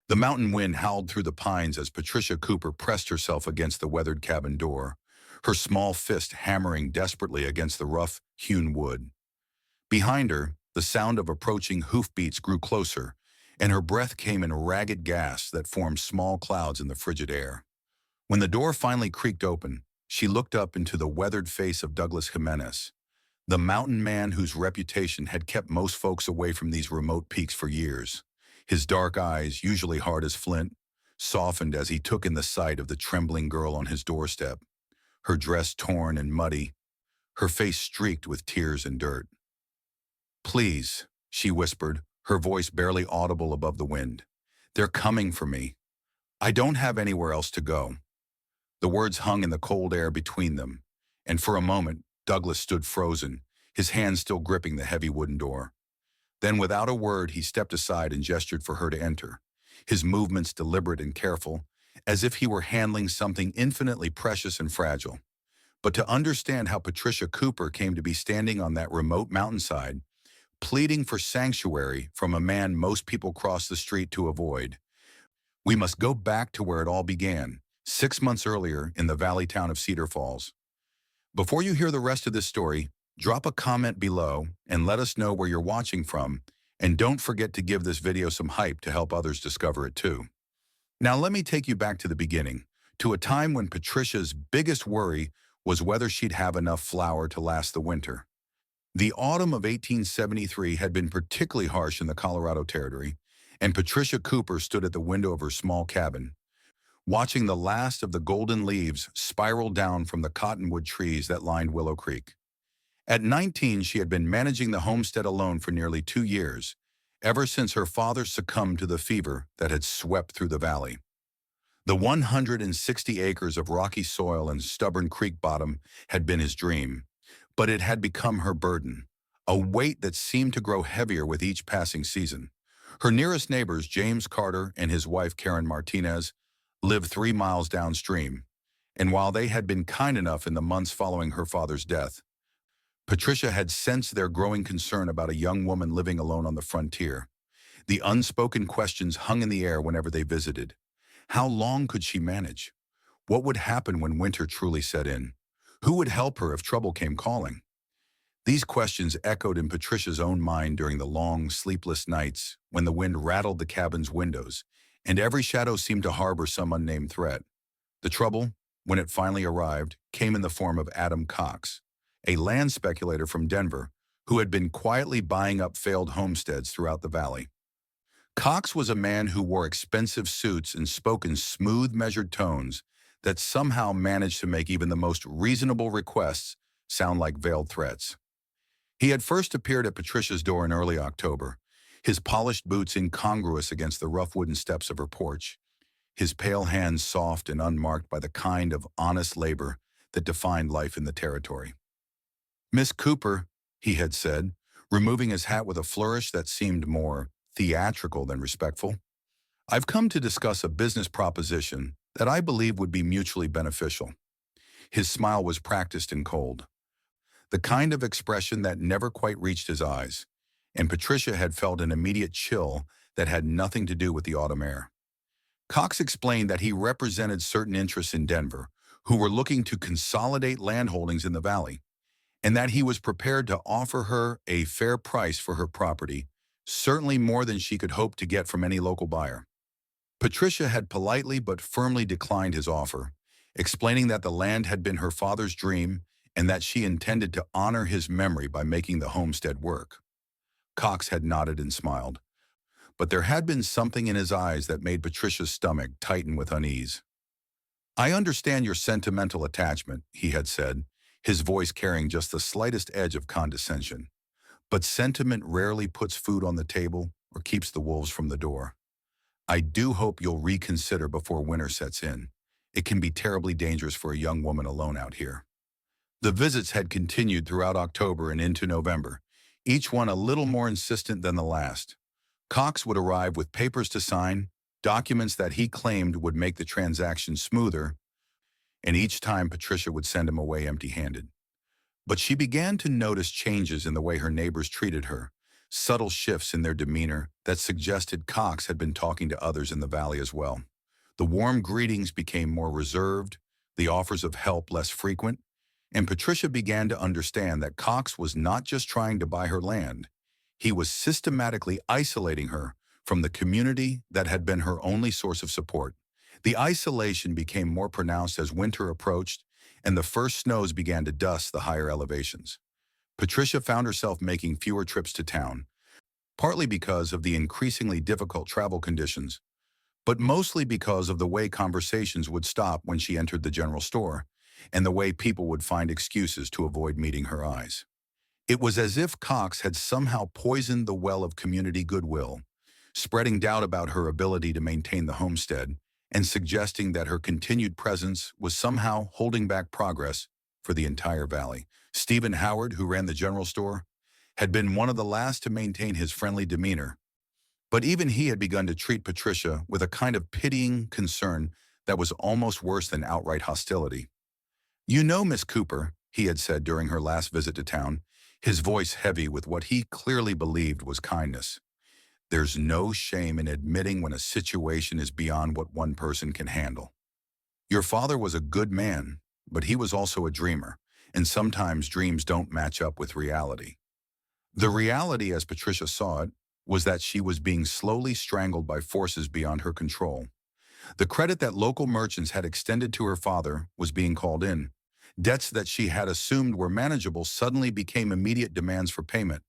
The mountain wind howled through the pines as Patricia Cooper pressed herself against the weathered cabin door, her small fist hammering desperately against the rough-hewn wood. Behind her, the sound of approaching hoofbeats grew closer, and her breath came in ragged gasps that formed small clouds in the frigid air. When the door finally creaked open, she looked up into the weathered face of Douglas Jimenez, the mountain man whose reputation had kept most folks away from these remote peaks for years. His dark eyes, usually hard as flint, softened as he took in the sight of the trembling girl on his doorstep, her dress torn and muddy, her face streaked with tears and dirt. "Please," she whispered, her voice barely audible above the wind. "They're coming for me. I don't have anywhere else to go." The words hung in the cold air between them, and for a moment, Douglas stood frozen, his hand still gripping the heavy wooden door. Then, without a word, he stepped aside and gestured for her to enter, his movements deliberate and careful, as if he were handling something infinitely precious and fragile. But to understand how Patricia Cooper came to be standing on that remote mountainside, pleading for sanctuary from a man most people cross the street to avoid, we must go back to where it all began, 6 months earlier in the valley town of Cedar Falls. Before you hear the rest of this story, drop a comment below and let us know where you're watching from, and don't forget to give this video some hype to help others discover it too. Now let me take you back to the beginning, to a time when Patricia's biggest worry was whether she'd have enough flour to last the winter. The autumn of 1873 had been particularly harsh in the Colorado Territory, and Patricia Cooper stood at the window of her small cabin, watching the last of the golden leaves spiral down from the cottonwood trees that lined Willow Creek. At 19, she had been managing the homestead alone for nearly 2 years, ever since her father succumbed to the fever that had swept through the valley. The 160 acres of rocky soil and stubborn creek bottom had been his dream, but it had become her burden, a weight that seemed to grow heavier with each passing season. Her nearest neighbors, James Carter and his wife Karen Martinez, lived 3 miles downstream, and while they had been kind enough in the months following her father's death, Patricia had sensed their growing concern about a young woman living alone on the frontier. The unspoken questions hung in the air whenever they visited. How long could she manage? What would happen when winter truly set in? Who would help her if trouble came calling? These questions echoed in Patricia's own mind during the long, sleepless nights when the wind rattled the cabin's windows, and every shadow seemed to harbor some unnamed threat. The trouble, when it finally arrived, came in the form of Adam Cox, a land speculator from Denver who had been quietly buying up failed homesteads throughout the valley. Cox was a man who wore expensive suits and spoke in smooth, measured tones that somehow managed to make even the most reasonable requests sound like veiled threats. He had first appeared at Patricia's door in early October, his polished boots incongruous against the rough wooden steps of her porch, his pale hands soft and unmarked by the kind of honest labor that defined life in the territory. "Miss Cooper," he had said, removing his hat with a flourish that seemed more theatrical than respectful, "I've come to discuss a business proposition that I believe would be mutually beneficial." His smile was practiced and cold, the kind of expression that never quite reached his eyes, and Patricia had felt an immediate chill that had nothing to do with the autumn air. Cox explained that he represented certain interests in Denver who were looking to consolidate landholdings in the valley, and that he was prepared to offer her a fair price for her property, certainly more than she could hope to get from any local buyer. Patricia had politely but firmly declined his offer, explaining that the land had been her father's dream and that she intended to honor his memory by making the homestead work. Cox had nodded and smiled, but there had been something in his eyes that made Patricia's stomach tighten with unease. "I understand your sentimental attachment," he had said, his voice carrying just the slightest edge of condescension. "But sentiment rarely puts food on the table or keeps the wolves from the door. I do hope you'll reconsider before winter sets in. It can be terribly dangerous for a young woman alone out here." The visits had continued throughout October and into November, each one a little more insistent than the last. Cox would arrive with papers to sign, documents that he claimed would make the transaction smoother, and each time Patricia would send him away empty-handed. But she began to notice changes in the way her neighbors treated her, subtle shifts in their demeanor that suggested Cox had been talking to others in the valley as well. The warm greetings became more reserved, the offers of help less frequent, and Patricia began to understand that Cox was not just trying to buy her land. He was systematically isolating her from the community that had been her only source of support. The isolation became more pronounced as winter approached and the first snows began to dust the higher elevations. Patricia found herself making fewer trips to town, partly because of the increasingly difficult travel conditions, but mostly because of the way conversations would stop when she entered the general store, and the way people would find excuses to avoid meeting her eyes. It was as if Cox had somehow poisoned the well of community goodwill, spreading doubt about her ability to maintain the homestead and suggesting that her continued presence was somehow holding back progress for the entire valley. Stephen Howard, who ran the general store, had been one of the last to maintain his friendly demeanor, but even he had begun to treat Patricia with a kind of pitying concern that was almost worse than outright hostility. "You know, Miss Cooper," he had said during her last visit to town, his voice heavy with what he clearly believed was kindness. "There's no shame in admitting when a situation is beyond what one person can handle. Your father was a good man, but he was also a dreamer, and sometimes dreams don't match up with reality." The reality, as Patricia saw it, was that she was being slowly strangled by forces beyond her control. The credit that local merchants had extended to her father was being called in. Debts that she had assumed were manageable suddenly became immediate demands for payment.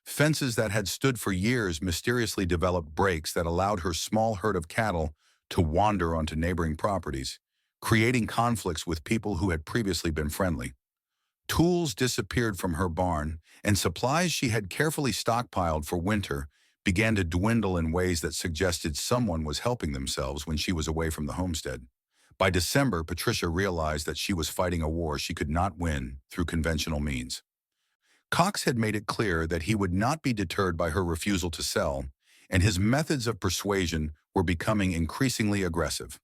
Fences that had stood for years mysteriously developed breaks that allowed her small herd of cattle to wander onto neighboring properties, creating conflicts with people who had previously been friendly. Tools disappeared from her barn, and supplies she had carefully stockpiled for winter began to dwindle in ways that suggested someone was helping themselves when she was away from the homestead. By December, Patricia realized that she was fighting a war she could not win through conventional means. Cox had made it clear that he would not be deterred by her refusal to sell, and his methods of persuasion were becoming increasingly aggressive.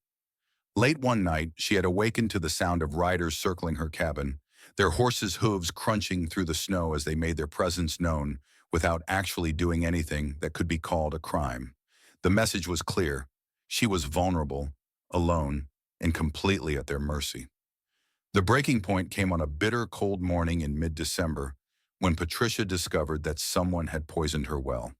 Late one night, she had awakened to the sound of riders circling her cabin, their horses' hooves crunching through the snow as they made their presence known without actually doing anything that could be called a crime. The message was clear. She was vulnerable, alone, and completely at their mercy. The breaking point came on a bitter, cold morning in mid-December when Patricia discovered that someone had poisoned her well.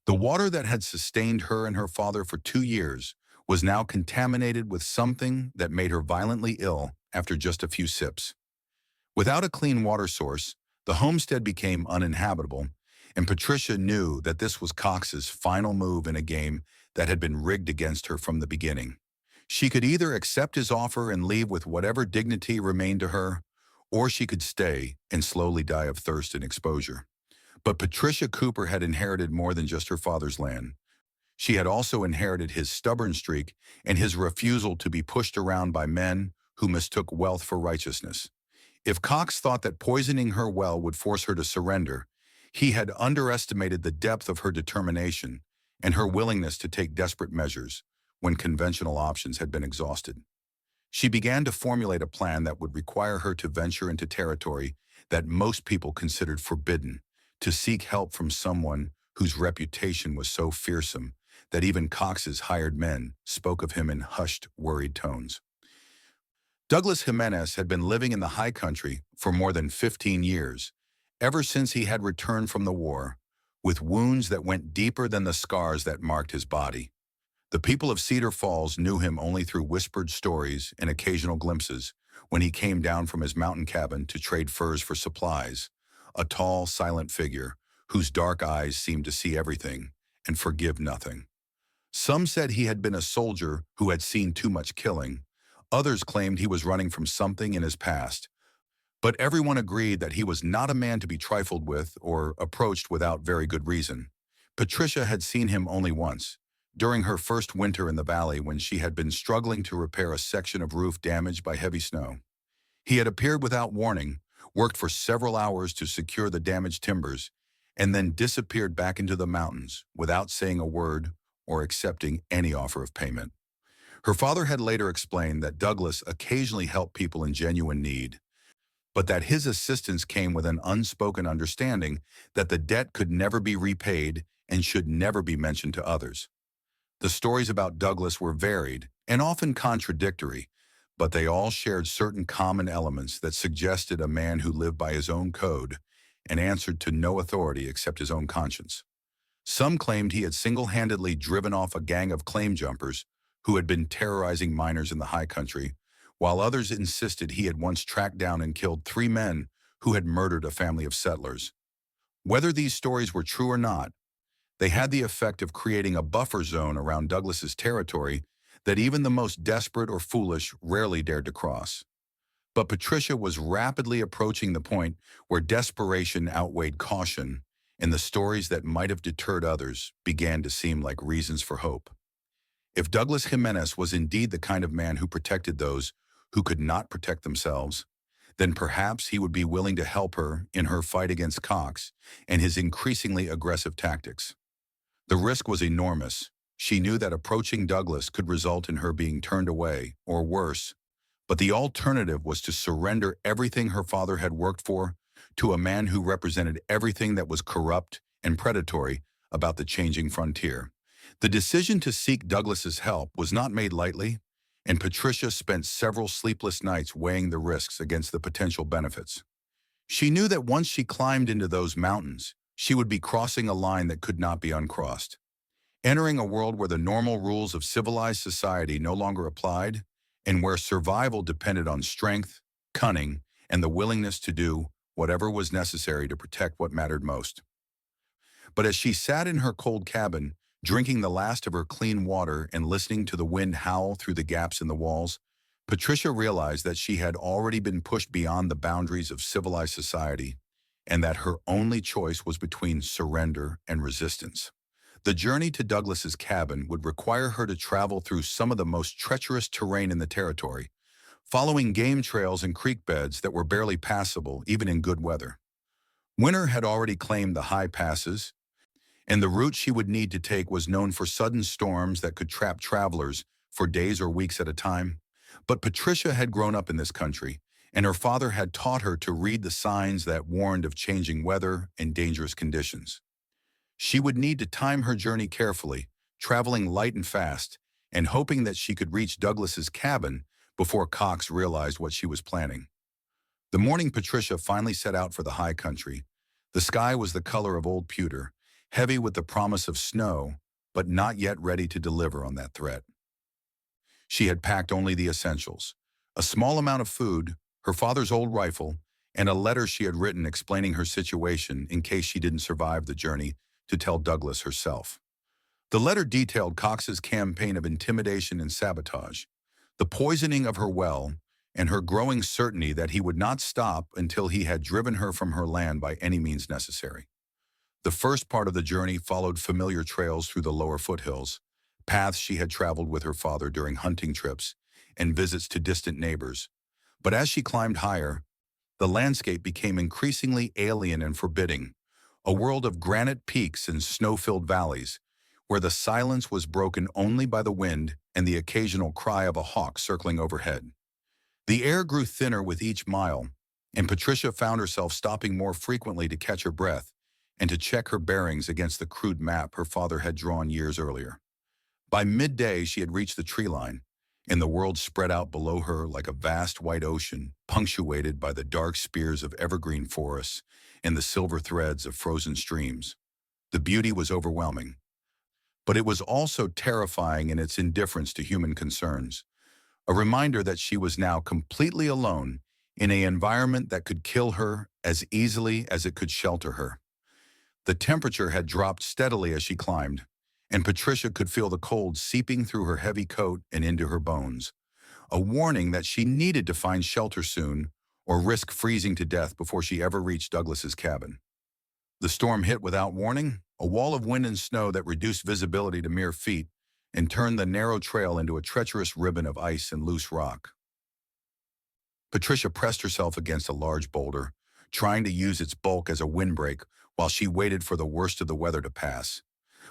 The water that had sustained her and her father for 2 years was now contaminated with something that made her violently ill after just a few sips. Without a clean water source, the homestead became uninhabitable, and Patricia knew that this was Cox's final move in a game that had been rigged against her from the beginning. She could either accept his offer and leave with whatever dignity remained to her, or she could stay and slowly die of thirst and exposure. But Patricia Cooper had inherited more than just her father's land. She had also inherited his stubborn streak and his refusal to be pushed around by men who mistook wealth for righteousness. If Cox thought that poisoning her well would force her to surrender, he had underestimated the depth of her determination and her willingness to take desperate measures when conventional options had been exhausted. She began to formulate a plan that would require her to venture into territory that most people considered forbidden, to seek help from someone whose reputation was so fearsome that even Cox's hired men spoke of him in hushed, worried tones. Douglas Jimenez had been living in the high country for more than 15 years, ever since he had returned from the war, with wounds that went deeper than the scars that marked his body. The people of Cedar Falls knew him only through whispered stories and occasional glimpses when he came down from his mountain cabin to trade furs for supplies, a tall, silent figure whose dark eyes seemed to see everything and forgive nothing. Some said he had been a soldier who had seen too much killing. Others claimed he was running from something in his past. But everyone agreed that he was not a man to be trifled with or approached without very good reason. Patricia had seen him only once, during her first winter in the valley when she had been struggling to repair a section of roof damaged by heavy snow. He had appeared without warning, worked for several hours to secure the damaged timbers, and then disappeared back into the mountains without saying a word or accepting any offer of payment. Her father had later explained that Douglas occasionally helped people in genuine need, but that his assistance came with an unspoken understanding that the debt could never be repaid and should never be mentioned to others. The stories about Douglas were varied and often contradictory, but they all shared certain common elements that suggested a man who lived by his own code and answered to no authority except his own conscience. Some claimed he had single-handedly driven off a gang of claim jumpers who had been terrorizing miners in the high country, while others insisted he had once tracked down and killed 3 men who had murdered a family of settlers. Whether these stories were true or not, they had the effect of creating a buffer zone around Douglas's territory that even the most desperate or foolish rarely dared to cross. But Patricia was rapidly approaching the point where desperation outweighed caution, and the stories that might have deterred others began to seem like reasons for hope. If Douglas Jimenez was indeed the kind of man who protected those who could not protect themselves, then perhaps he would be willing to help her in her fight against Cox and his increasingly aggressive tactics. The risk was enormous. She knew that approaching Douglas could result in her being turned away, or worse, but the alternative was to surrender everything her father had worked for to a man who represented everything that was corrupt and predatory about the changing frontier. The decision to seek Douglas's help was not made lightly, and Patricia spent several sleepless nights weighing the risks against the potential benefits. She knew that once she climbed into those mountains, she would be crossing a line that could not be uncrossed, entering a world where the normal rules of civilized society no longer applied, and where survival depended on strength, cunning, and the willingness to do whatever was necessary to protect what mattered most. But as she sat in her cold cabin, drinking the last of her clean water and listening to the wind howl through the gaps in the walls, Patricia realized that she had already been pushed beyond the boundaries of civilized society, and that her only choice was between surrender and resistance. The journey to Douglas's cabin would require her to travel through some of the most treacherous terrain in the territory, following game trails and creek beds that were barely passable even in good weather. Winter had already claimed the high passes, and the route she would need to take was known for sudden storms that could trap travelers for days or weeks at a time. But Patricia had grown up in this country, and her father had taught her to read the signs that warned of changing weather and dangerous conditions. She would need to time her journey carefully, traveling light and fast, and hoping that she could reach Douglas's cabin before Cox realized what she was planning. The morning Patricia finally set out for the high country, the sky was the color of old pewter, heavy with the promise of snow, but not yet ready to deliver on that threat. She had packed only the essentials: a small amount of food, her father's old rifle, and a letter she had written explaining her situation in case she didn't survive the journey to tell Douglas herself. The letter detailed Cox's campaign of intimidation and sabotage, the poisoning of her well, and her growing certainty that he would not stop until he had driven her from her land by any means necessary. The first part of the journey followed familiar trails through the lower foothills, paths she had traveled with her father during hunting trips and visits to distant neighbors. But as she climbed higher, the landscape became increasingly alien and forbidding, a world of granite peaks and snow-filled valleys, where the silence was broken only by the wind and the occasional cry of a hawk circling overhead. The air grew thinner with each mile, and Patricia found herself stopping more frequently to catch her breath and to check her bearings against the crude map her father had drawn years earlier. By midday, she had reached the tree line, and the world spread out below her like a vast white ocean, punctuated by the dark spears of evergreen forests and the silver threads of frozen streams. The beauty was overwhelming, but it was also terrifying in its indifference to human concerns, a reminder that she was now completely alone in an environment that could kill her as easily as it could shelter her. The temperature had dropped steadily as she climbed, and Patricia could feel the cold seeping through her heavy coat and into her bones, a warning that she needed to find shelter soon or risk freezing to death before she ever reached Douglas's cabin. The storm hit without warning, a wall of wind and snow that reduced visibility to mere feet and turned the narrow trail into a treacherous ribbon of ice and loose rock. Patricia pressed herself against a large boulder, trying to use its bulk as a windbreak while she waited for the worst of the weather to pass.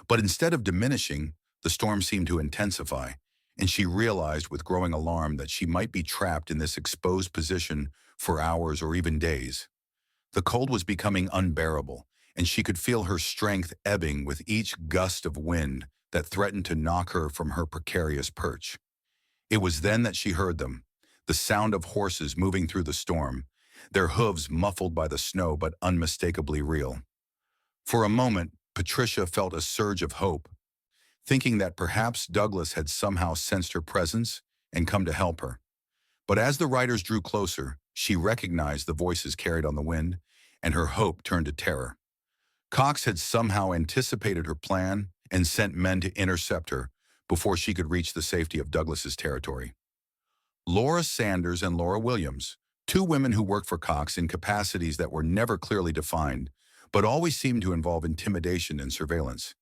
But instead of diminishing, the storm seemed to intensify, and she realized with growing alarm that she might be trapped in this exposed position for hours or even days. The cold was becoming unbearable, and she could feel her strength ebbing with each gust of wind that threatened to knock her from her precarious perch. It was then that she heard them, the sound of horses moving through the storm, their hooves muffled by the snow but unmistakably real. For a moment, Patricia felt a surge of hope, thinking that perhaps Douglas had somehow sensed her presence and come to help her. But as the riders drew closer, she recognized the voices carried on the wind, and her hope turned to terror. Cox had somehow anticipated her plan and sent men to intercept her before she could reach the safety of Douglas's territory. Laura Sanders and Laura Williams, two women who worked for Cox in capacities that were never clearly defined, but always seemed to involve intimidation and surveillance,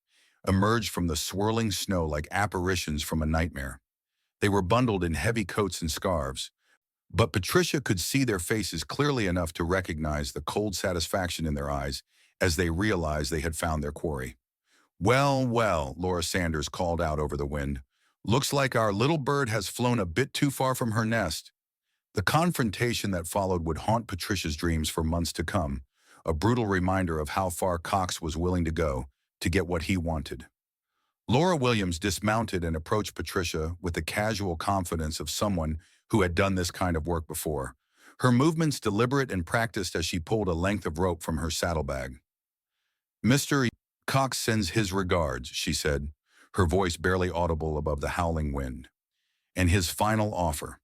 emerged from the swirling snow like apparitions from a nightmare. They were bundled in heavy coats and scarves, but Patricia could see their faces clearly enough to recognize the cold satisfaction in their eyes as they realized they had found their quarry. "Well, well," Laura Sanders called out over the wind. "Looks like our little bird has flown a bit too far from her nest." The confrontation that followed would haunt Patricia's dreams for months to come, a brutal reminder of how far Cox was willing to go to get what he wanted. Laura Williams dismounted and approached Patricia with the casual confidence of someone who had done this kind of work before, her movements deliberate and practiced as she pulled a length of rope from her saddlebag. "Mr. Cox sends his regards," she said, her voice barely audible above the howling wind. "And his final offer.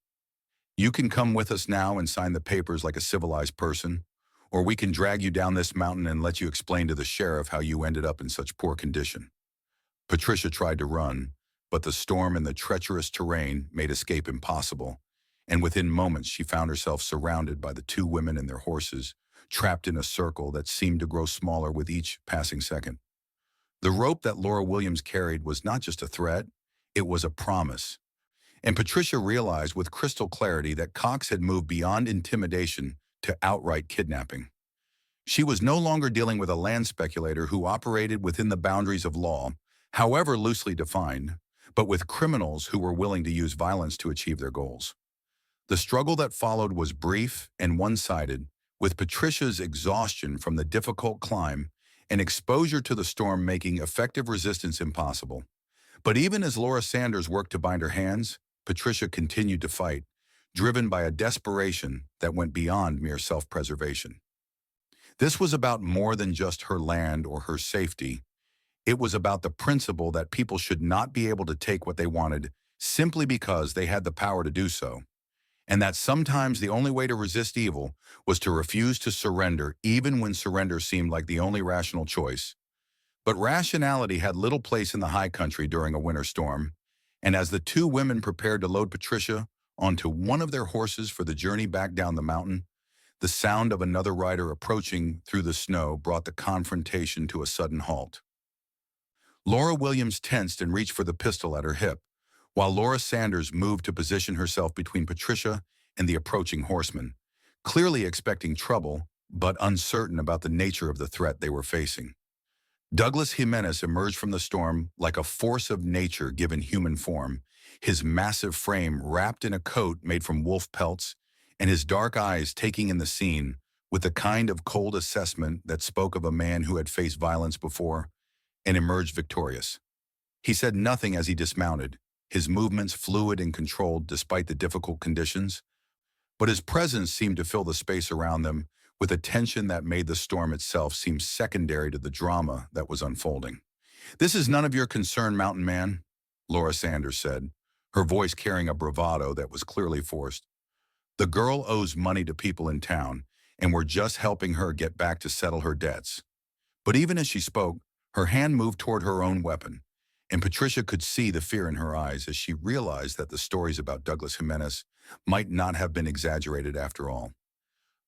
You can come with us now and sign the papers like a civilized person, or we can drag you down this mountain and let you explain to the sheriff how you ended up in such poor condition." Patricia tried to run, but the storm and the treacherous terrain made escape impossible, and within moments she found herself surrounded by the two women and their horses, trapped in a circle that seemed to grow smaller with each passing second. The rope that Laura Williams carried was not just a threat, it was a promise. And Patricia realized with crystal clarity that Cox had moved beyond intimidation to outright kidnapping. She was no longer dealing with a land speculator who operated within the boundaries of law, however loosely defined, but with criminals who were willing to use violence to achieve their goals. The struggle that followed was brief and one-sided, with Patricia's exhaustion from the difficult climb and exposure to the storm making effective resistance impossible. But even as Laura Sanders worked to bind her hands, Patricia continued to fight, driven by a desperation that went beyond mere self-preservation. This was about more than just her land or her safety. It was about the principle that people should not be able to take what they wanted simply because they had the power to do so, and that sometimes the only way to resist evil was to refuse to surrender even when surrender seemed like the only rational choice. But rationality had little place in the high country during a winter storm, and as the two women prepared to load Patricia onto one of their horses for the journey back down the mountain, the sound of another rider approaching through the snow brought the confrontation to a sudden halt. Laura Williams tensed and reached for the pistol at her hip, while Laura Sanders moved to position herself between Patricia and the approaching horseman, clearly expecting trouble, but uncertain about the nature of the threat they were facing. Douglas Jimenez emerged from the storm like a force of nature given human form, his massive frame wrapped in a coat made from wolf pelts, and his dark eyes taking in the scene with the kind of cold assessment that spoke of a man who had faced violence before and emerged victorious. He said nothing as he dismounted, his movements fluid and controlled despite the difficult conditions, but his presence seemed to fill the space around them with a tension that made the storm itself seem secondary to the drama that was unfolding. "This is none of your concern, mountain man," Laura Sanders said, her voice carrying a bravado that was clearly forced. "The girl owes money to people in town, and we're just helping her get back to settle her debts." But even as she spoke, her hand moved toward her own weapon, and Patricia could see the fear in her eyes as she realized that the stories about Douglas Jimenez might not have been exaggerated after all.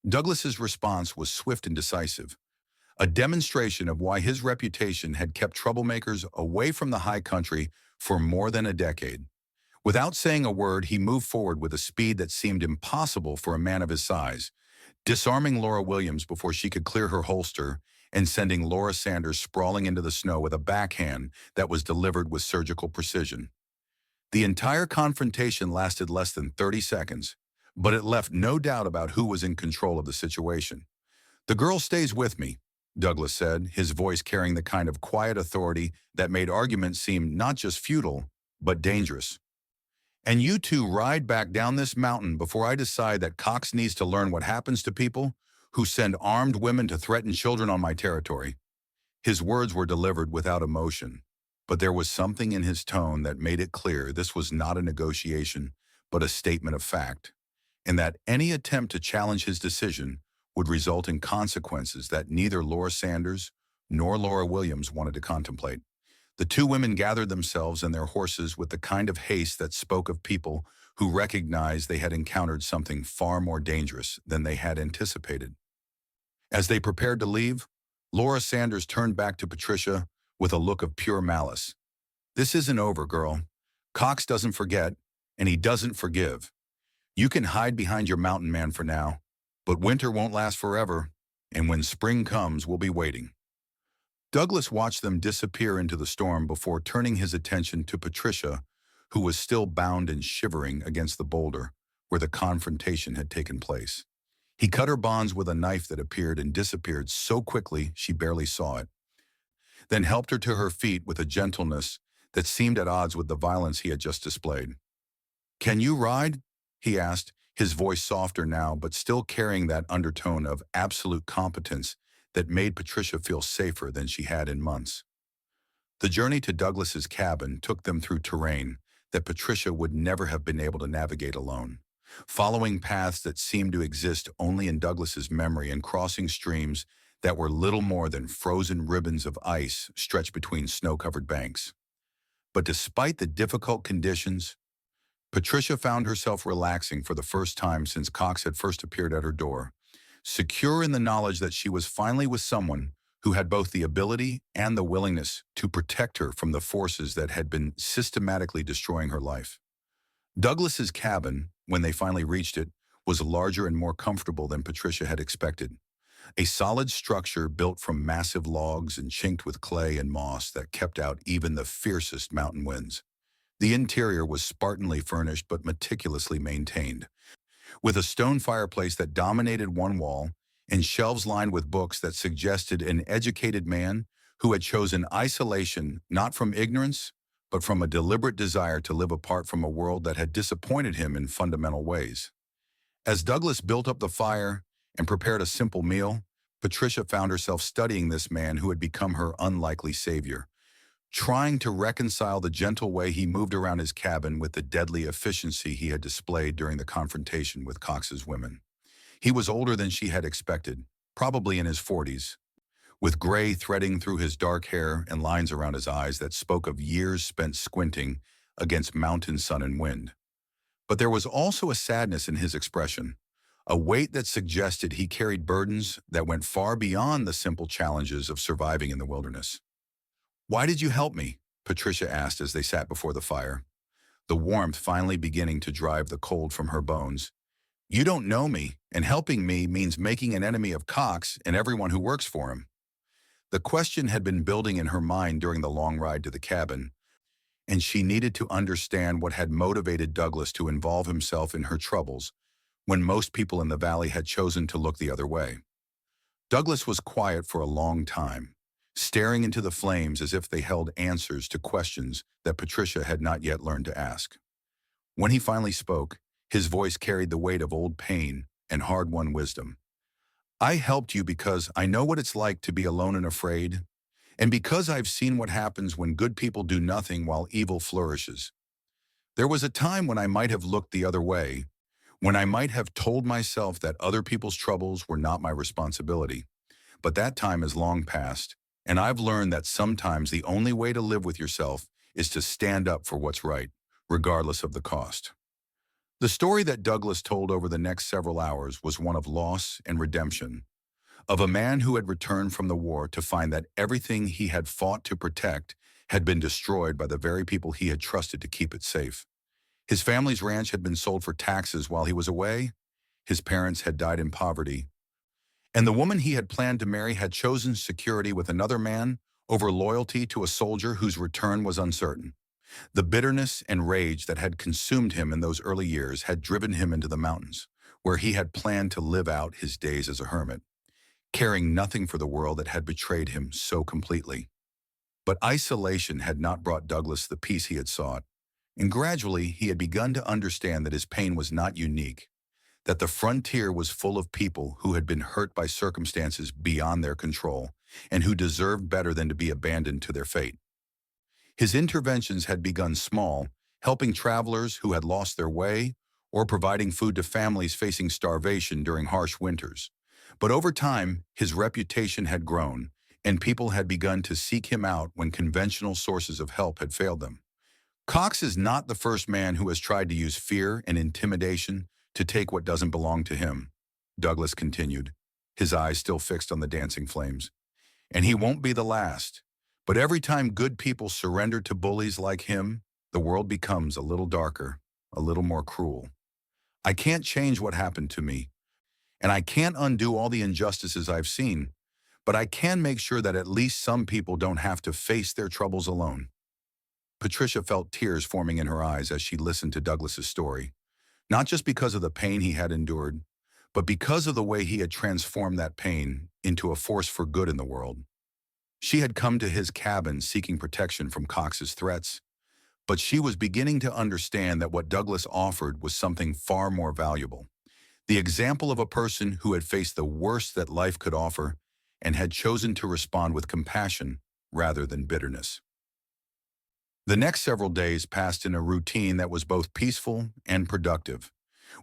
Douglas's response was swift and decisive, a demonstration of why his reputation had kept troublemakers away from the high country for more than a decade. Without saying a word, he moved forward with a speed that seemed impossible for a man of his size, disarming Laura Williams before she could clear her holster and sending Laura Sanders sprawling into the snow with a backhand that was delivered with surgical precision. The entire confrontation lasted less than 30 seconds, but it left no doubt about who was in control of the situation. "The girl stays with me," Douglas said, his voice carrying the kind of quiet authority that made arguments seem not just futile, but dangerous. "And you two ride back down this mountain before I decide that Cox needs to learn what happens to people who send armed women to threaten children on my territory." His words were delivered without emotion, but there was something in his tone that made it clear this was not a negotiation, but a statement of fact, and that any attempt to challenge his decision would result in consequences that neither Laura Sanders nor Laura Williams wanted to contemplate. The two women gathered themselves and their horses with the kind of haste that spoke of people who recognized they had encountered something far more dangerous than they had anticipated. As they prepared to leave, Laura Sanders turned back to Patricia with a look of pure malice. "This isn't over, girl. Cox doesn't forget, and he doesn't forgive. You can hide behind your mountain man for now, but winter won't last forever, and when spring comes, we'll be waiting." Douglas watched them disappear into the storm before turning his attention to Patricia, who was still bound and shivering against the boulder where the confrontation had taken place. He cut her bonds with a knife that appeared and disappeared so quickly she barely saw it, then helped her to her feet with a gentleness that seemed at odds with the violence he had just displayed. "Can you ride?" he asked, his voice softer now but still carrying that undertone of absolute competence that made Patricia feel safer than she had in months. The journey to Douglas's cabin took them through terrain that Patricia would never have been able to navigate alone, following paths that seemed to exist only in Douglas's memory and crossing streams that were little more than frozen ribbons of ice stretched between snow-covered banks. But despite the difficult conditions, Patricia found herself relaxing for the first time since Cox had first appeared at her door, secure in the knowledge that she was finally with someone who had both the ability and the willingness to protect her from the forces that had been systematically destroying her life. Douglas's cabin, when they finally reached it, was larger and more comfortable than Patricia had expected. A solid structure built from massive logs and chinked with clay and moss that kept out even the fiercest mountain winds. The interior was Spartanly furnished but meticulously maintained, with a stone fireplace that dominated one wall and shelves lined with books that suggested an educated man who had chosen isolation not from ignorance, but from a deliberate desire to live apart from a world that had disappointed him in fundamental ways. As Douglas built up the fire and prepared a simple meal, Patricia found herself studying this man who had become her unlikely savior, trying to reconcile the gentle way he moved around his cabin with the deadly efficiency he had displayed during the confrontation with Cox's women. He was older than she had expected, probably in his 40s, with gray threading through his dark hair and lines around his eyes that spoke of years spent squinting against mountain sun and wind. But there was also a sadness in his expression, a weight that suggested he carried burdens that went far beyond the simple challenges of surviving in the wilderness. "Why did you help me?" Patricia asked as they sat before the fire, the warmth finally beginning to drive the cold from her bones. "You don't know me, and helping me means making an enemy of Cox and everyone who works for him." The question had been building in her mind during the long ride to the cabin, and she needed to understand what had motivated Douglas to involve himself in her troubles when most people in the valley had chosen to look the other way. Douglas was quiet for a long time, staring into the flames as if they held answers to questions that Patricia had not yet learned to ask. When he finally spoke, his voice carried the weight of old pain and hard-won wisdom. "I helped you because I know what it's like to be alone and afraid, and because I've seen what happens when good people do nothing while evil flourishes. There was a time when I might have looked the other way, when I might have told myself that other people's troubles were not my responsibility. But that time is long past, and I've learned that sometimes the only way to live with yourself is to stand up for what's right, regardless of the cost." The story that Douglas told over the next several hours was one of loss and redemption, of a man who had returned from the war to find that everything he had fought to protect had been destroyed by the very people he had trusted to keep it safe. His family's ranch had been sold for taxes while he was away, his parents had died in poverty, and the woman he had planned to marry had chosen security with another man over loyalty to a soldier whose return was uncertain. The bitterness and rage that had consumed him in those early years had driven him into the mountains, where he had planned to live out his days as a hermit, caring nothing for the world that had betrayed him so completely. But isolation had not brought Douglas the peace he had sought, and gradually he had begun to understand that his pain was not unique, that the frontier was full of people who had been hurt by circumstances beyond their control and who deserved better than to be abandoned to their fate. His interventions had begun small, helping travelers who had lost their way or providing food to families facing starvation during harsh winters. But over time, his reputation had grown, and people had begun to seek him out when conventional sources of help had failed them. Cox is not the first man who has tried to use fear and intimidation to take what doesn't belong to him, Douglas continued, his eyes still fixed on the dancing flames. And he won't be the last. But every time good people surrender to bullies like him, the world becomes a little darker, a little more cruel. I can't change what happened to me, and I can't undo all the injustices I've seen, but I can make sure that at least some people don't have to face their troubles alone. Patricia felt tears forming in her eyes as she listened to Douglas's story, not just because of the pain he had endured, but because of the way he had transformed that pain into a force for good in the world. She had come to his cabin seeking protection from Cox's threats, but she was beginning to understand that what Douglas offered was something far more valuable. The example of a person who had faced the worst that life could offer and had chosen to respond with compassion rather than bitterness. The next several days passed in a routine that was both peaceful and productive,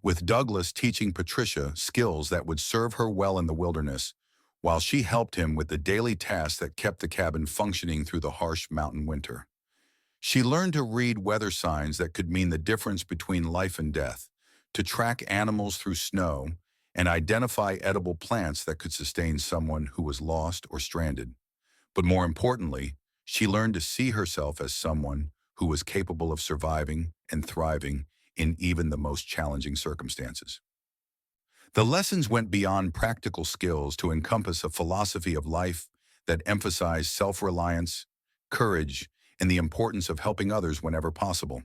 with Douglas teaching Patricia skills that would serve her well in the wilderness, while she helped him with the daily tasks that kept the cabin functioning through the harsh mountain winter. She learned to read weather signs that could mean the difference between life and death, to track animals through snow, and identify edible plants that could sustain someone who was lost or stranded. But more importantly, she learned to see herself as someone who was capable of surviving and thriving in even the most challenging circumstances. The lessons went beyond practical skills to encompass a philosophy of life that emphasized self-reliance, courage, and the importance of helping others whenever possible.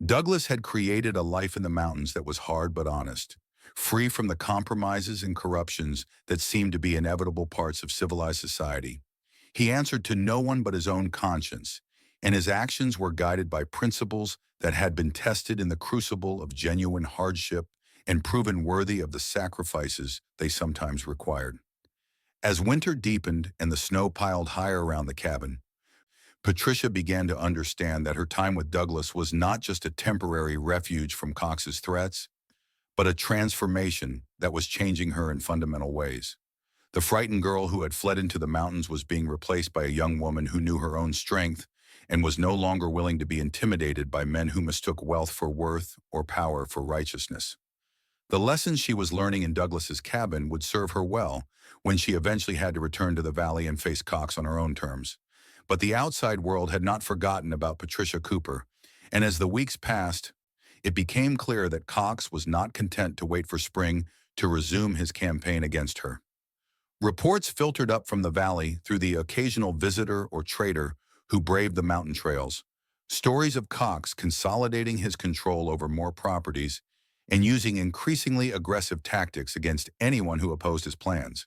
Douglas had created a life in the mountains that was hard but honest, free from the compromises and corruptions that seemed to be inevitable parts of civilized society. He answered to no one but his own conscience, and his actions were guided by principles that had been tested in the crucible of genuine hardship and proven worthy of the sacrifices they sometimes required. As winter deepened and the snow piled higher around the cabin, Patricia began to understand that her time with Douglas was not just a temporary refuge from Cox's threats, but a transformation that was changing her in fundamental ways. The frightened girl who had fled into the mountains was being replaced by a young woman who knew her own strength and was no longer willing to be intimidated by men who mistook wealth for worth or power for righteousness. The lessons she was learning in Douglas's cabin would serve her well when she eventually had to return to the valley and face Cox on her own terms. But the outside world had not forgotten about Patricia Cooper, and as the weeks passed, it became clear that Cox was not content to wait for spring to resume his campaign against her. Reports filtered up from the valley through the occasional visitor or trader who braved the mountain trails. Stories of Cox consolidating his control over more properties and using increasingly aggressive tactics against anyone who opposed his plans.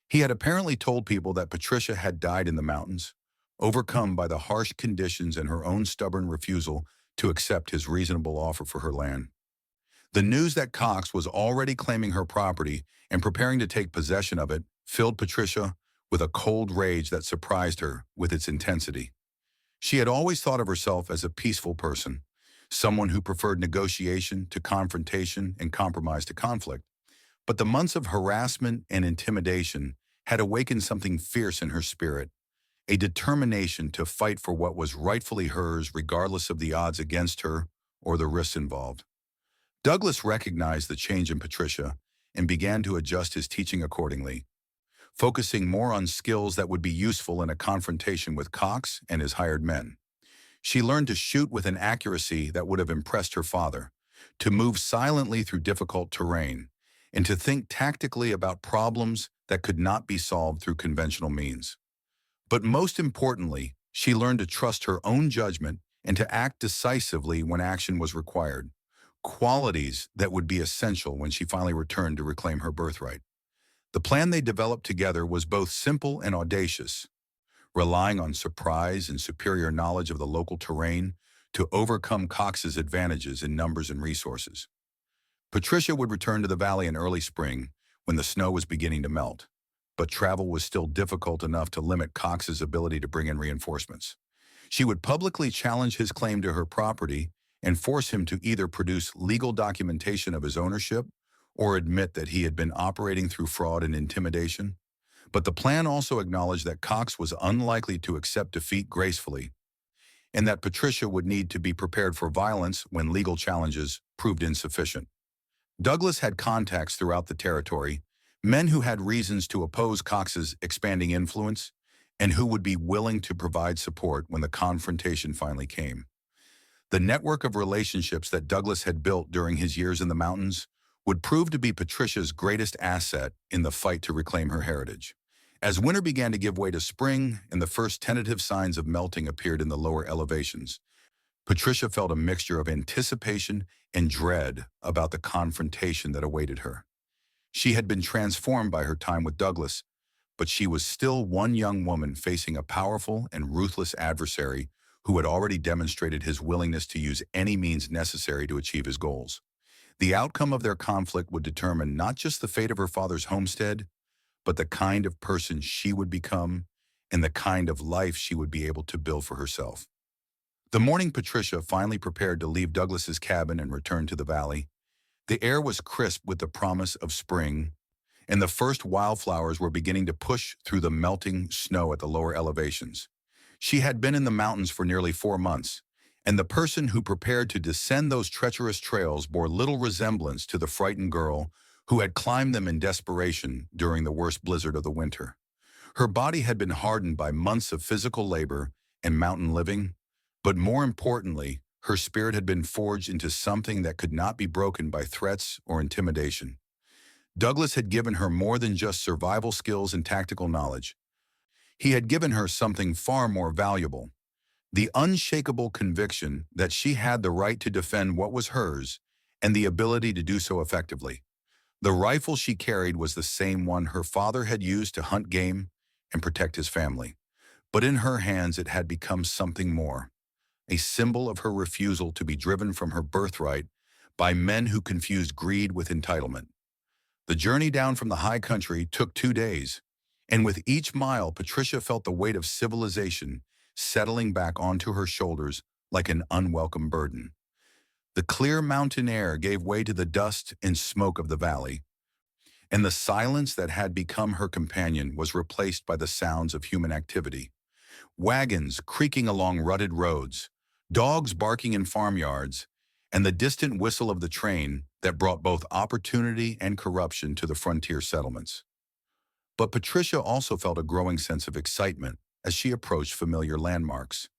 He had apparently told people that Patricia had died in the mountains, overcome by the harsh conditions and her own stubborn refusal to accept his reasonable offer for her land. The news that Cox was already claiming her property and preparing to take possession of it filled Patricia with a cold rage that surprised her with its intensity. She had always thought of herself as a peaceful person, someone who preferred negotiation to confrontation and compromise to conflict. But the months of harassment and intimidation had awakened something fierce in her spirit, a determination to fight for what was rightfully hers regardless of the odds against her or the risks involved. Douglas recognized the change in Patricia and began to adjust his teaching accordingly, focusing more on skills that would be useful in a confrontation with Cox and his hired men. She learned to shoot with an accuracy that would have impressed her father, to move silently through difficult terrain, and to think tactically about problems that could not be solved through conventional means. But most importantly, she learned to trust her own judgment and to act decisively when action was required, qualities that would be essential when she finally returned to reclaim her birthright. The plan they developed together was both simple and audacious, relying on surprise and superior knowledge of the local terrain to overcome Cox's advantages in numbers and resources. Patricia would return to the valley in early spring when the snow was beginning to melt, but travel was still difficult enough to limit Cox's ability to bring in reinforcements. She would publicly challenge his claim to her property and force him to either produce legal documentation of his ownership or admit that he had been operating through fraud and intimidation. But the plan also acknowledged that Cox was unlikely to accept defeat gracefully, and that Patricia would need to be prepared for violence when legal challenges proved insufficient. Douglas had contacts throughout the territory, men who had reasons to oppose Cox's expanding influence, and who would be willing to provide support when the confrontation finally came. The network of relationships that Douglas had built during his years in the mountains would prove to be Patricia's greatest asset in the fight to reclaim her heritage. As winter began to give way to spring and the first tentative signs of melting appeared in the lower elevations, Patricia felt a mixture of anticipation and dread about the confrontation that awaited her. She had been transformed by her time with Douglas, but she was still one young woman facing a powerful and ruthless adversary who had already demonstrated his willingness to use any means necessary to achieve his goals. The outcome of their conflict would determine not just the fate of her father's homestead, but the kind of person she would become and the kind of life she would be able to build for herself. The morning Patricia finally prepared to leave Douglas's cabin and return to the valley, the air was crisp with the promise of spring, and the first wildflowers were beginning to push through the melting snow at the lower elevations. She had been in the mountains for nearly 4 months, and the person who prepared to descend those treacherous trails bore little resemblance to the frightened girl who had climbed them in desperation during the worst blizzard of the winter. Her body had been hardened by months of physical labor and mountain living, but more importantly, her spirit had been forged into something that could not be broken by threats or intimidation. Douglas had given her more than just survival skills and tactical knowledge. He had given her something far more valuable, the unshakable conviction that she had the right to defend what was hers and the ability to do so effectively. The rifle she carried was the same one her father had used to hunt game and protect his family. But in her hands it had become something more, a symbol of her refusal to be driven from her birthright by men who confused greed with entitlement. The journey down from the high country took 2 days, and with each mile Patricia felt the weight of civilization settling back onto her shoulders like an unwelcome burden. The clear mountain air gave way to the dust and smoke of the valley, and the silence that had become her companion was replaced by the sounds of human activity. Wagons creaking along rutted roads, dogs barking in farmyards, and the distant whistle of the train that brought both opportunity and corruption to the frontier settlements. But Patricia also felt a growing sense of excitement as she approached familiar landmarks,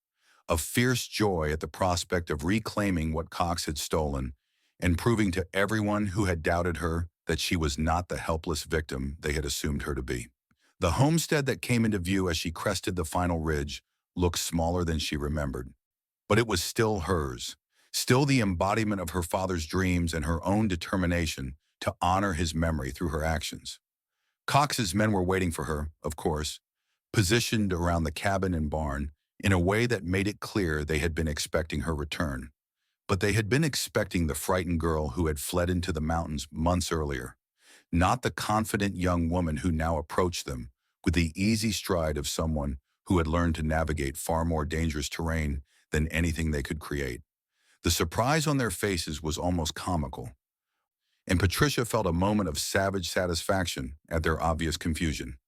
a fierce joy at the prospect of reclaiming what Cox had stolen and proving to everyone who had doubted her that she was not the helpless victim they had assumed her to be. The homestead that came into view as she crested the final ridge looked smaller than she remembered, but it was still hers, still the embodiment of her father's dreams and her own determination to honor his memory through her actions. Cox's men were waiting for her, of course, positioned around the cabin and barn in a way that made it clear they had been expecting her return. But they had been expecting the frightened girl who had fled into the mountains months earlier, not the confident young woman who now approached them with the easy stride of someone who had learned to navigate far more dangerous terrain than anything they could create. The surprise on their faces was almost comical, and Patricia felt a moment of savage satisfaction at their obvious confusion.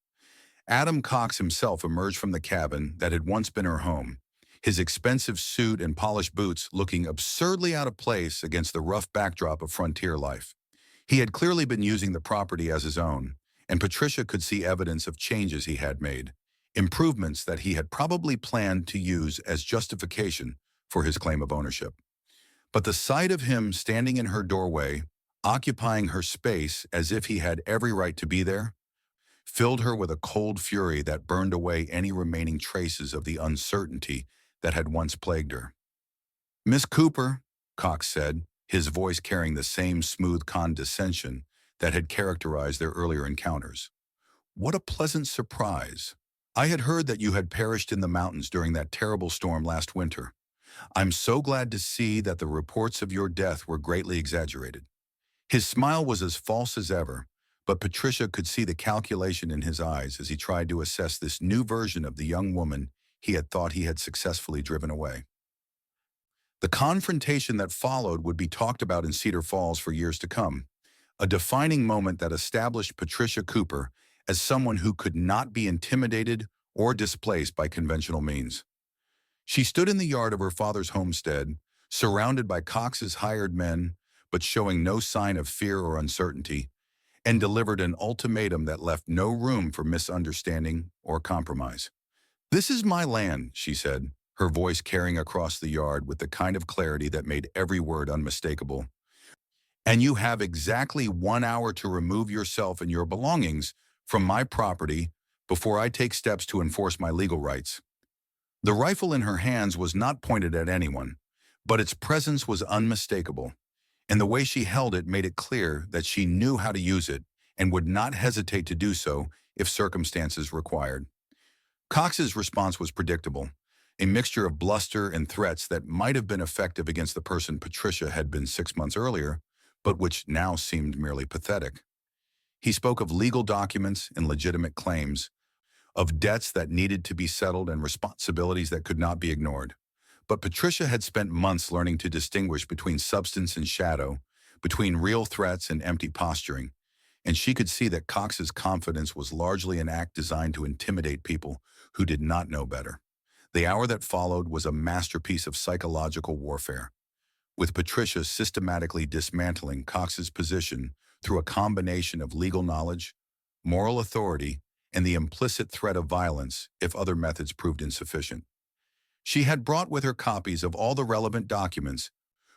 Adam Cox himself emerged from the cabin that had once been her home, his expensive suit and polished boots looking absurdly out of place against the rough backdrop of frontier life. He had clearly been using the property as his own, and Patricia could see evidence of changes he had made, improvements that he had probably planned to use as justification for his claim of ownership. But the sight of him standing in her doorway, occupying her space as if he had every right to be there, filled her with a cold fury that burned away any remaining traces of the uncertainty that had once plagued her. Miss Cooper, Cox said, his voice carrying the same smooth condescension that had characterized their earlier encounters. What a pleasant surprise. I had heard that you had perished in the mountains during that terrible storm last winter. I'm so glad to see that the reports of your death were greatly exaggerated. His smile was as false as ever, but Patricia could see the calculation in his eyes as he tried to assess this new version of the young woman he had thought he had successfully driven away. The confrontation that followed would be talked about in Cedar Falls for years to come, a defining moment that established Patricia Cooper as someone who could not be intimidated or displaced by conventional means. She stood in the yard of her father's homestead, surrounded by Cox's hired men, but showing no sign of fear or uncertainty, and delivered an ultimatum that left no room for misunderstanding or compromise. "This is my land," she said, her voice carrying across the yard with the kind of clarity that made every word unmistakable. "And you have exactly 1 hour to remove yourself and your belongings from my property before I take steps to enforce my legal rights." The rifle in her hands was not pointed at anyone, but its presence was unmistakable, and the way she held it made it clear that she knew how to use it and would not hesitate to do so if circumstances required. Cox's response was predictable, a mixture of bluster and threats that might have been effective against the person Patricia had been 6 months earlier, but which now seemed merely pathetic. He spoke of legal documents and legitimate claims, of debts that needed to be settled and responsibilities that could not be ignored. But Patricia had spent months learning to distinguish between substance and shadow, between real threats and empty posturing, and she could see that Cox's confidence was largely an act designed to intimidate people who did not know better. The hour that followed was a masterpiece of psychological warfare, with Patricia systematically dismantling Cox's position through a combination of legal knowledge, moral authority, and the implicit threat of violence if other methods proved insufficient. She had brought with her copies of all the relevant documents,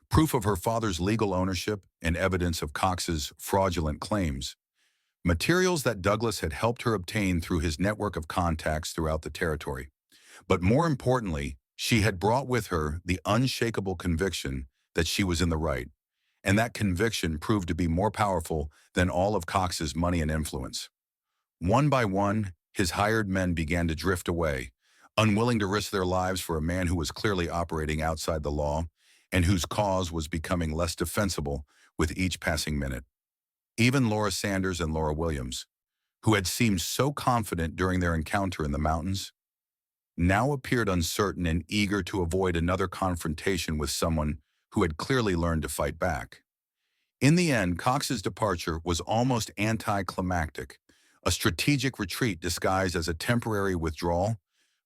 proof of her father's legal ownership and evidence of Cox's fraudulent claims, materials that Douglas had helped her obtain through his network of contacts throughout the territory. But more importantly, she had brought with her the unshakable conviction that she was in the right, and that conviction proved to be more powerful than all of Cox's money and influence. One by one, his hired men began to drift away, unwilling to risk their lives for a man who was clearly operating outside the law and whose cause was becoming less defensible with each passing minute. Even Laura Sanders and Laura Williams, who had seemed so confident during their encounter in the mountains, now appeared uncertain and eager to avoid another confrontation with someone who had clearly learned to fight back. In the end, Cox's departure was almost anticlimactic, a strategic retreat disguised as a temporary withdrawal,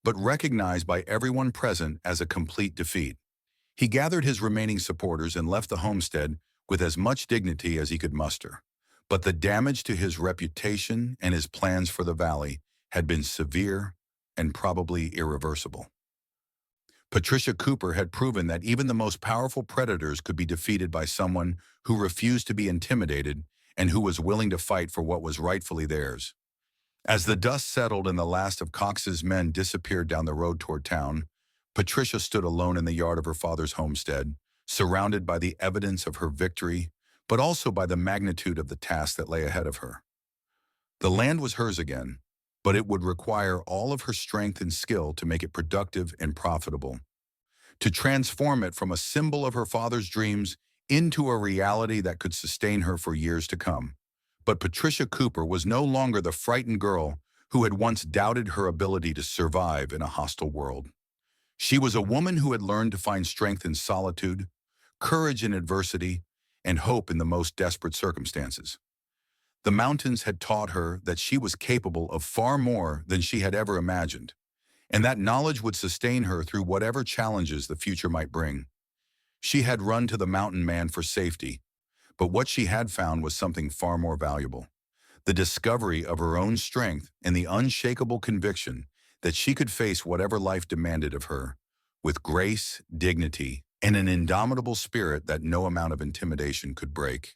but recognized by everyone present as a complete defeat. He gathered his remaining supporters and left the homestead with as much dignity as he could muster. But the damage to his reputation and his plans for the valley had been severe and probably irreversible. Patricia Cooper had proven that even the most powerful predators could be defeated by someone who refused to be intimidated and who was willing to fight for what was rightfully theirs. As the dust settled and the last of Cox's men disappeared down the road toward town, Patricia stood alone in the yard of her father's homestead, surrounded by the evidence of her victory, but also by the magnitude of the task that lay ahead of her. The land was hers again, but it would require all of her strength and skill to make it productive and profitable, to transform it from a symbol of her father's dreams into a reality that could sustain her for years to come. But Patricia Cooper was no longer the frightened girl who had once doubted her ability to survive in a hostile world. She was a woman who had learned to find strength in solitude, courage in adversity, and hope in the most desperate circumstances. The mountains had taught her that she was capable of far more than she had ever imagined, and that knowledge would sustain her through whatever challenges the future might bring. She had run to the mountain man for safety, but what she had found was something far more valuable: the discovery of her own strength and the unshakable conviction that she could face whatever life demanded of her, with grace, dignity, and an indomitable spirit that no amount of intimidation could break.